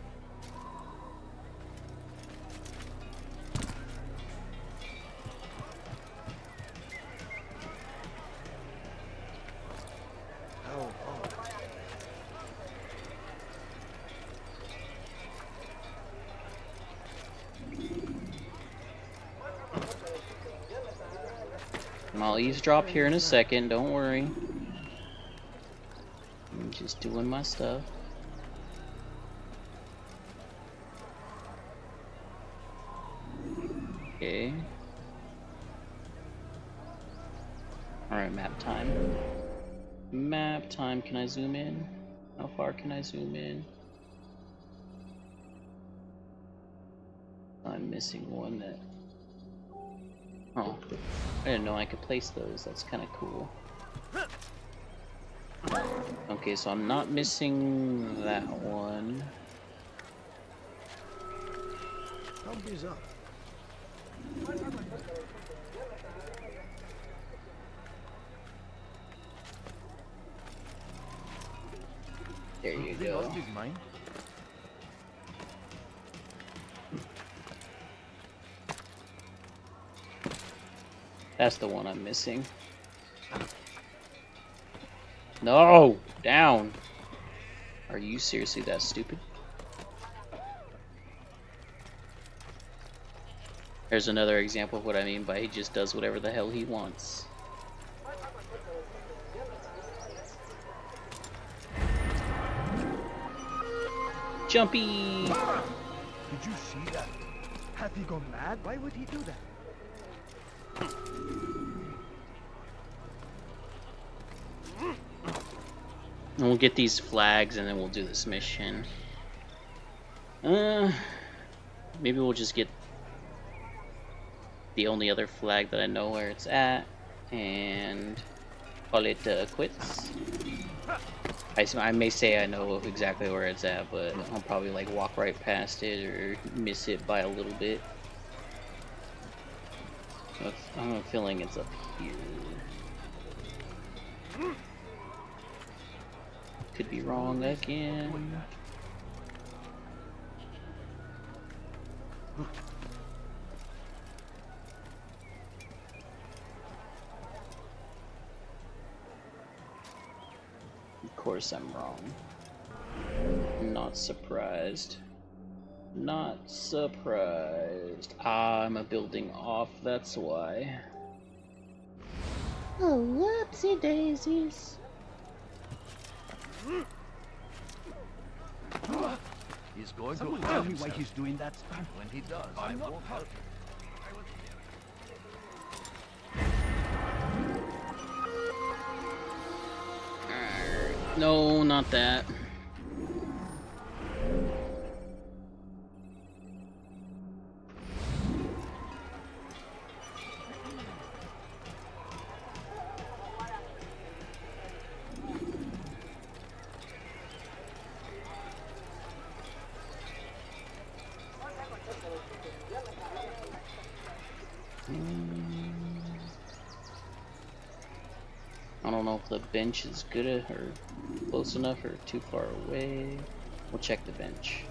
I'll eavesdrop here in a second, don't worry. I'm just doing my stuff. Okay. Alright, map time. Map time, can I zoom in? How far can I zoom in? I'm missing one that... Oh, I didn't know I could place those. That's kind of cool. Okay, so I'm not missing that one. Don't be soft. There you go. Lost his mind? That's the one I'm missing. No! Down! Are you seriously that stupid? There's another example of what I mean by he just does whatever the hell he wants. Jumpy! Did you see that? Have he gone mad? Why would he do that? And we'll get these flags and then we'll do this mission. Maybe we'll just get the only other flag that I know where it's at and call it quits. I may say I know exactly where it's at, but I'll probably like walk right past it or miss it by a little bit. I have a feeling it's up here. Could be wrong again. Of course I'm wrong. Not surprised. Not surprised. I'm a building off, that's why. Oh, whoopsie daisies. He's going to tell me why he's doing that. When he does, I won't hurt him. No, not that. I don't know if the bench is good or close enough or too far away. We'll check the bench.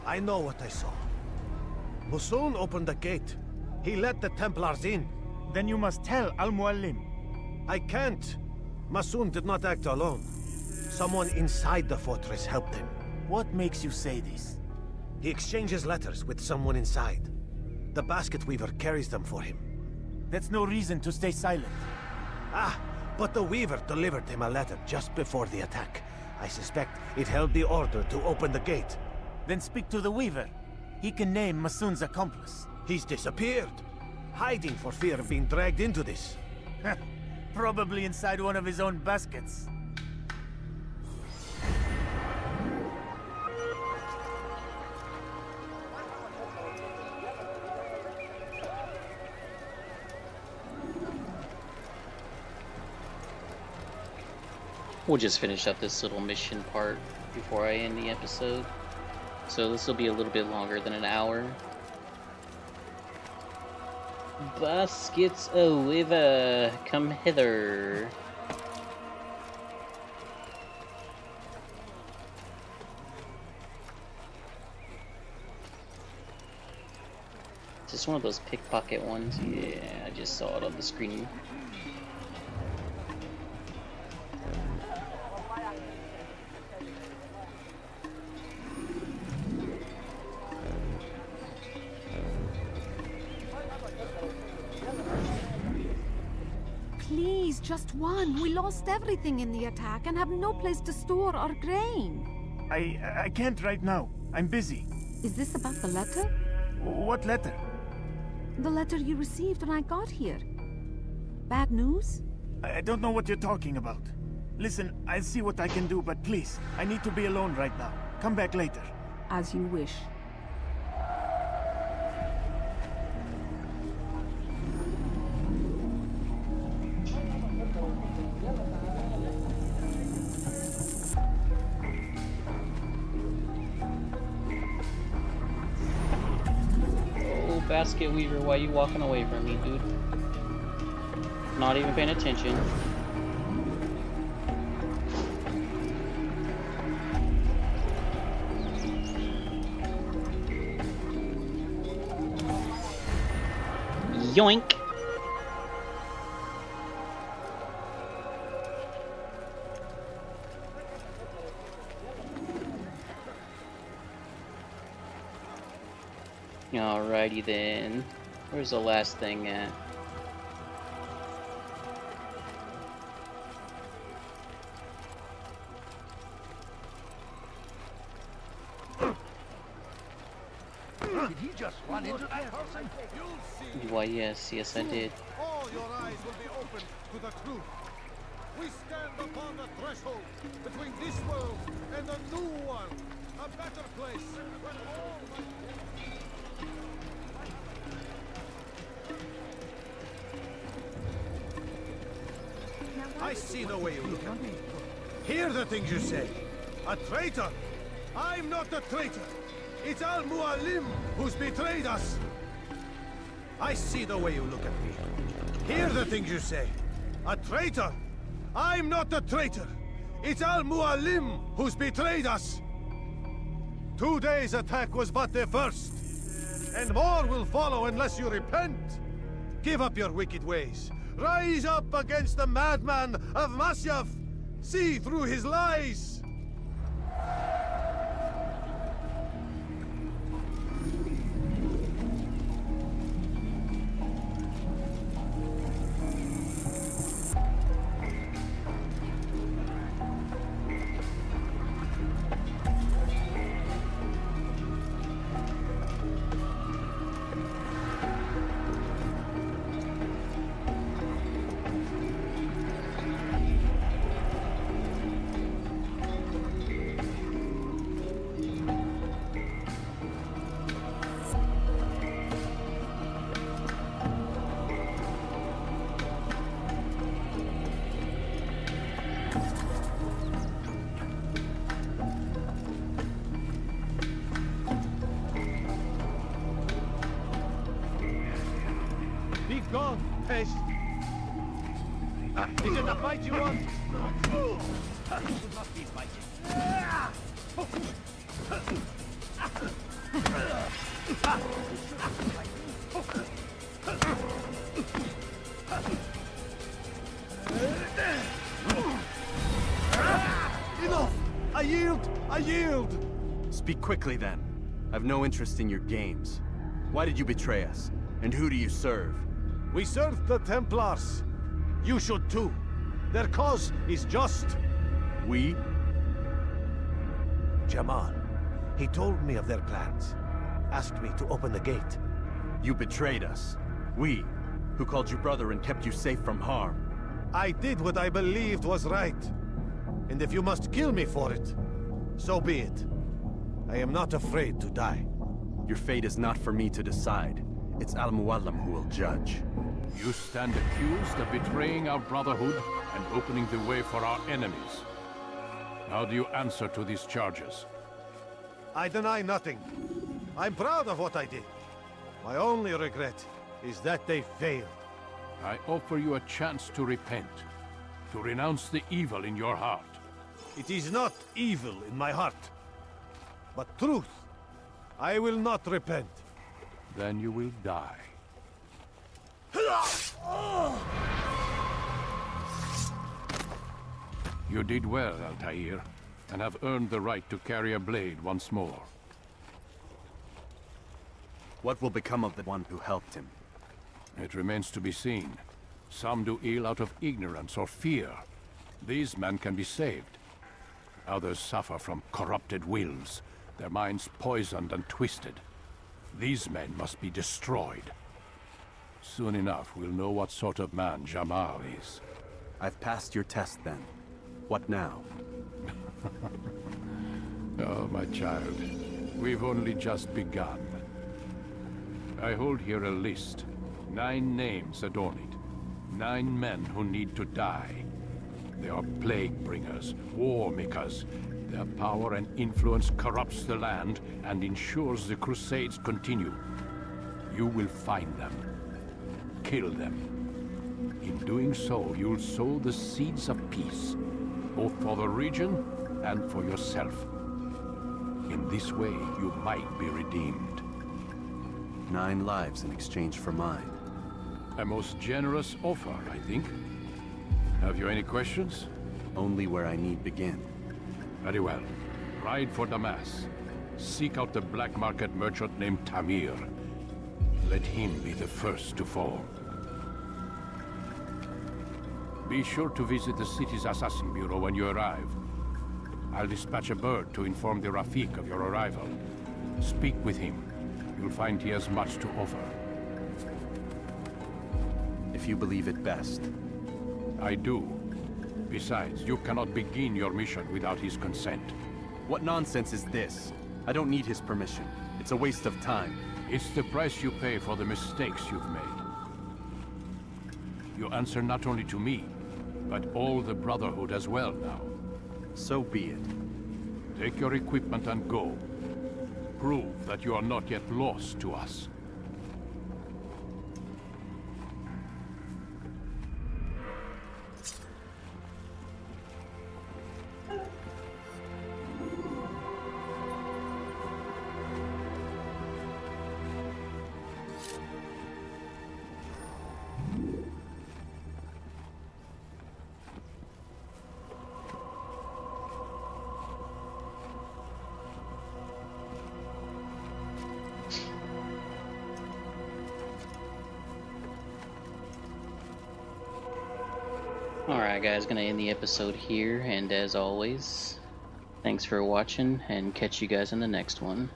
I know what I saw. Musun opened the gate. He let the Templars in. Then you must tell Al-Mualim. I can't. Musun did not act alone. Someone inside the fortress helped him. What makes you say this? He exchanges letters with someone inside. The basket weaver carries them for him. That's no reason to stay silent. Ah, but the weaver delivered him a letter just before the attack. I suspect it held the order to open the gate. Then speak to the weaver. He can name Masun's accomplice. He's disappeared, hiding for fear of being dragged into this. Probably inside one of his own baskets. We'll just finish up this little mission part before I end the episode. So this will be a little bit longer than an hour. Baskets a weaver, come hither. Is this one of those pickpocket ones? Yeah, I just saw it on the screen. Please, just one. We lost everything in the attack and have no place to store our grain. I can't right now. I'm busy. Is this about the letter? What letter? The letter you received when I got here. Bad news? I don't know what you're talking about. Listen, I'll see what I can do, but please, I need to be alone right now. Come back later. As you wish. Basket weaver, why you walking away from me, dude? Not even paying attention. Yoink! Alrighty then. Where's the last thing at? Did he just run into that person? Why, yes, I did. All your eyes will be opened to the truth. We stand upon the threshold between this world and a new one, a better place where all I see the way you look at me. Hear the things you say. A traitor? I'm not a traitor. It's Al-Mualim who's betrayed us. I see the way you look at me. Hear the things you say. A traitor? I'm not a traitor. It's Al-Mualim who's betrayed us. Today's attack was but the first. And more will follow unless you repent. Give up your wicked ways. Rise up against the madman of Masyaf! See through his lies! Is it a fight you want? Enough! I yield! I yield! Speak quickly then. I've no interest in your games. Why did you betray us? And who do you serve? We serve the Templars. You should too. Their cause is just. We? Jamal. He told me of their plans. Asked me to open the gate. You betrayed us. We, who called you brother and kept you safe from harm. I did what I believed was right. And if you must kill me for it, so be it. I am not afraid to die. Your fate is not for me to decide. It's Al-Mualim who will judge. You stand accused of betraying our Brotherhood and opening the way for our enemies. How do you answer to these charges? I deny nothing. I'm proud of what I did. My only regret is that they failed. I offer you a chance to repent, to renounce the evil in your heart. It is not evil in my heart, but truth. I will not repent. Then you will die. You did well, Altair, and have earned the right to carry a blade once more. What will become of the one who helped him? It remains to be seen. Some do ill out of ignorance or fear. These men can be saved. Others suffer from corrupted wills, their minds poisoned and twisted. These men must be destroyed. Soon enough, we'll know what sort of man Jamal is. I've passed your test then. What now? Oh, my child. We've only just begun. I hold here a list. 9 names adorn it. 9 men who need to die. They are plague bringers, war makers. Their power and influence corrupts the land and ensures the Crusades continue. You will find them. Kill them. In doing so, you'll sow the seeds of peace, both for the region and for yourself. In this way, you might be redeemed. 9 lives in exchange for mine. A most generous offer, I think. Have you any questions? Only where I need begin. Very well. Ride for Damas. Seek out the black market merchant named Tamir. Let him be the first to fall. Be sure to visit the city's assassin bureau when you arrive. I'll dispatch a bird to inform the Rafik of your arrival. Speak with him. You'll find he has much to offer. If you believe it best. I do. Besides, you cannot begin your mission without his consent. What nonsense is this? I don't need his permission. It's a waste of time. It's the price you pay for the mistakes you've made. You answer not only to me, but all the Brotherhood as well now. So be it. Take your equipment and go. Prove that you are not yet lost to us. Alright guys, gonna end the episode here, and as always, thanks for watching, and catch you guys in the next one.